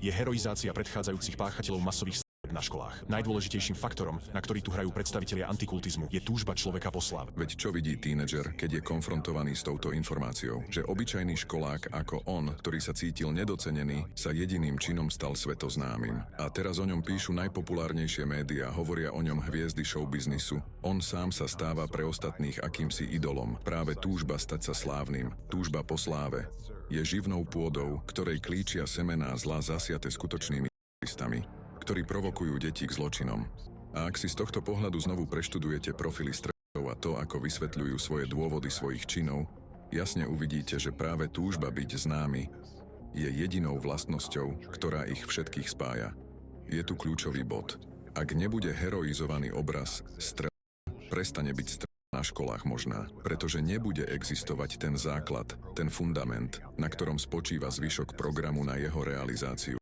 je heroizácia predchádzajúcich páchateľov masových na školách. Najdôležitejším faktorom, na ktorý tu hrajú predstavitelia antikultizmu, je túžba človeka po sláve. Veď čo vidí tínedžer, keď je konfrontovaný s touto informáciou, že obyčajný školák ako on, ktorý sa cítil nedocenený, sa jediným činom stal svetoznámym. A teraz o ňom píšu najpopulárnejšie médiá, hovoria o ňom hviezdy showbiznisu. On sám sa stáva pre ostatných akýmsi idolom. Práve túžba stať sa slávnym, túžba po sláve, je živnou pôdou, ktorej klíčia semená zla zasiate skutočnými listami, ktorí provokujú deti k zločinom. A ak si z tohto pohľadu znovu preštudujete profily stredov a to, ako vysvetľujú svoje dôvody svojich činov, jasne uvidíte, že práve túžba byť známy je jedinou vlastnosťou, ktorá ich všetkých spája. Je tu kľúčový bod. Ak nebude heroizovaný obraz strel, prestane byť strel na školách možná, pretože nebude existovať ten základ, ten fundament, na ktorom spočíva zvyšok programu na jeho realizáciu.